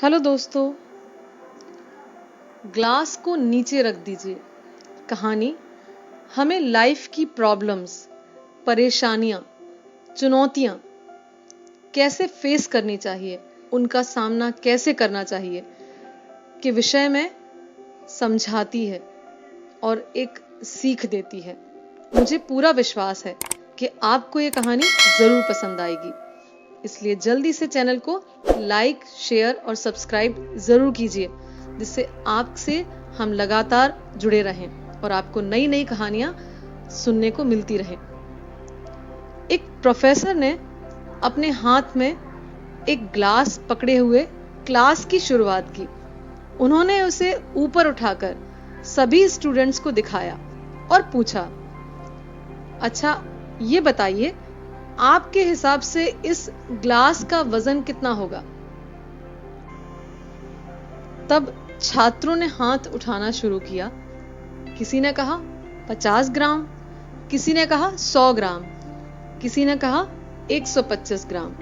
Hello दोस्तों, glass को नीचे रख दीजिए। कहानी हमें लाइफ की प्रॉब्लम्स, परेशानियां, चुनौतियां कैसे फेस करनी चाहिए, उनका सामना कैसे करना चाहिए के विषय में समझाती है और एक सीख देती है। मुझे पूरा विश्वास है कि आपको ये कहानी जरूर पसंद आएगी, इसलिए जल्दी से चैनल को लाइक, शेयर और सब्सक्राइब जरूर कीजिए, जिससे आपसे हम लगातार जुड़े रहें और आपको नई नई कहानियां सुनने को मिलती रहें। एक प्रोफेसर ने अपने हाथ में एक ग्लास पकड़े हुए क्लास की शुरुआत की। उन्होंने उसे ऊपर उठाकर सभी स्टूडेंट्स को दिखाया और पूछा, अच्छा ये बताइए, आपके हिसाब से इस ग्लास का वजन कितना होगा? तब छात्रों ने हाथ उठाना शुरू किया। किसी ने कहा 50 ग्राम, किसी ने कहा 100 ग्राम, किसी ने कहा 125 ग्राम।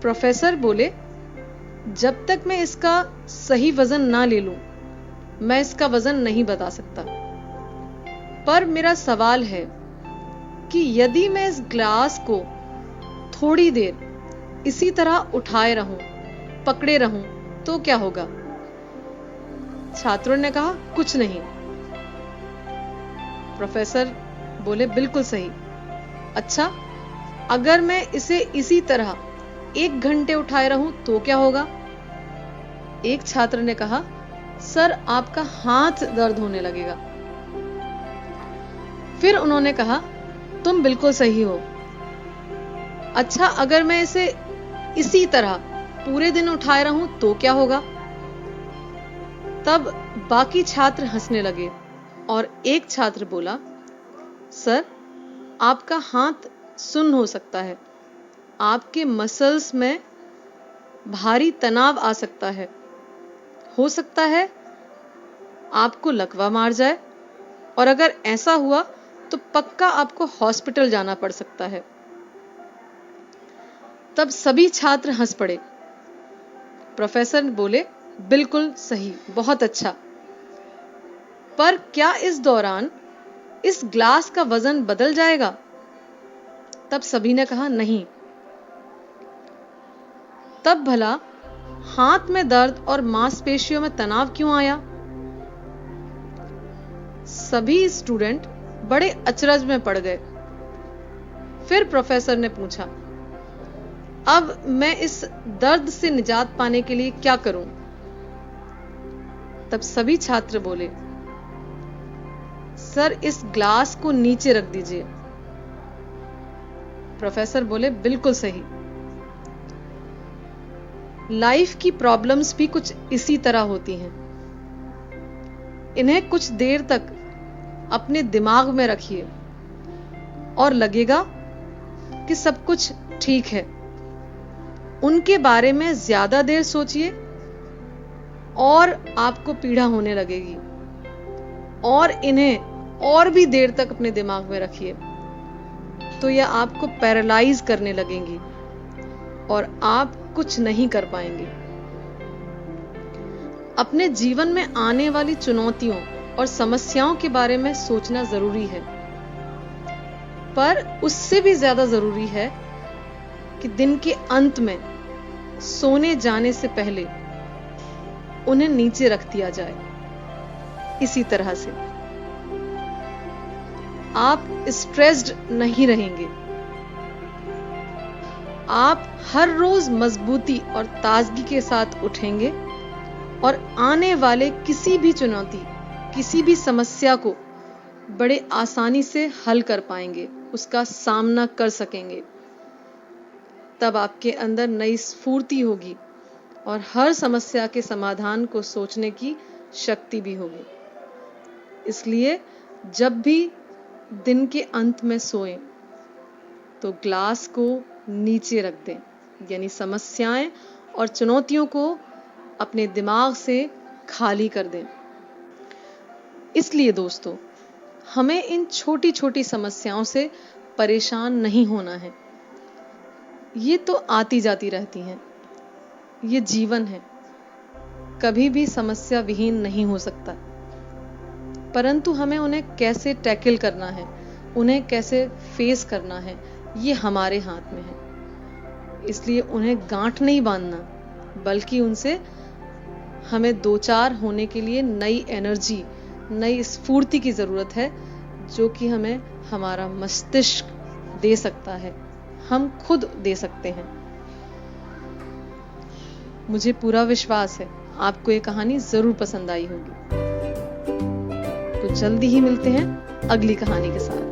प्रोफेसर बोले, जब तक मैं इसका सही वजन ना ले लूं, मैं इसका वजन नहीं बता सकता। पर मेरा सवाल है कि यदि मैं इस ग्लास को थोड़ी देर इसी तरह उठाए रहूं, पकड़े रहूं, तो क्या होगा? छात्रों ने कहा, कुछ नहीं। प्रोफेसर बोले, बिल्कुल सही। अच्छा, अगर मैं इसे इसी तरह 1 घंटे उठाए रहूं तो क्या होगा? एक छात्र ने कहा, सर आपका हाथ दर्द होने लगेगा। फिर उन्होंने कहा, तुम बिल्कुल सही हो। अच्छा, अगर मैं इसे इसी तरह पूरे दिन उठाए रहूं तो क्या होगा? तब बाकी छात्र हंसने लगे और एक छात्र बोला, सर आपका हाथ सुन्न हो सकता है, आपके मसल्स में भारी तनाव आ सकता है, हो सकता है आपको लकवा मार जाए, और अगर ऐसा हुआ तो पक्का आपको हॉस्पिटल जाना पड़ सकता है। तब सभी छात्र हंस पड़े। प्रोफेसर बोले, बिल्कुल सही, बहुत अच्छा। पर क्या इस दौरान इस ग्लास का वजन बदल जाएगा? तब सभी ने कहा, नहीं। तब भला हाथ में दर्द और मांसपेशियों में तनाव क्यों आया? सभी स्टूडेंट बड़े अचरज में पड़ गए। फिर प्रोफेसर ने पूछा, अब मैं इस दर्द से निजात पाने के लिए क्या करूं? तब सभी छात्र बोले, सर इस ग्लास को नीचे रख दीजिए। प्रोफेसर बोले, बिल्कुल सही। लाइफ की प्रॉब्लम्स भी कुछ इसी तरह होती हैं। इन्हें कुछ देर तक अपने दिमाग में रखिए और लगेगा कि सब कुछ ठीक है। उनके बारे में ज्यादा देर सोचिए और आपको पीड़ा होने लगेगी, और इन्हें और भी देर तक अपने दिमाग में रखिए तो यह आपको पैरालाइज करने लगेंगी और आप कुछ नहीं कर पाएंगे। अपने जीवन में आने वाली चुनौतियों और समस्याओं के बारे में सोचना जरूरी है, पर उससे भी ज्यादा जरूरी है कि दिन के अंत में सोने जाने से पहले उन्हें नीचे रख दिया जाए। इसी तरह से आप स्ट्रेस्ड नहीं रहेंगे। आप हर रोज मजबूती और ताजगी के साथ उठेंगे और आने वाले किसी भी चुनौती, किसी भी समस्या को बड़े आसानी से हल कर पाएंगे, उसका सामना कर सकेंगे। तब आपके अंदर नई स्फूर्ति होगी और हर समस्या के समाधान को सोचने की शक्ति भी होगी। इसलिए जब भी दिन के अंत में सोएं तो ग्लास को नीचे रख दें, यानी समस्याएं और चुनौतियों को अपने दिमाग से खाली कर दें। इसलिए दोस्तों, हमें इन छोटी छोटी समस्याओं से परेशान नहीं होना है। ये तो आती जाती रहती हैं, ये जीवन है, कभी भी समस्या विहीन नहीं हो सकता, परंतु हमें उन्हें कैसे टैकल करना है, उन्हें कैसे फेस करना है, ये हमारे हाथ में है। इसलिए उन्हें गांठ नहीं बांधना, बल्कि उनसे हमें दो चार होने के लिए नई एनर्जी, नई स्फूर्ति की जरूरत है, जो कि हमें हमारा मस्तिष्क दे सकता है, हम खुद दे सकते हैं। मुझे पूरा विश्वास है आपको ये कहानी जरूर पसंद आई होगी। तो जल्दी ही मिलते हैं अगली कहानी के साथ।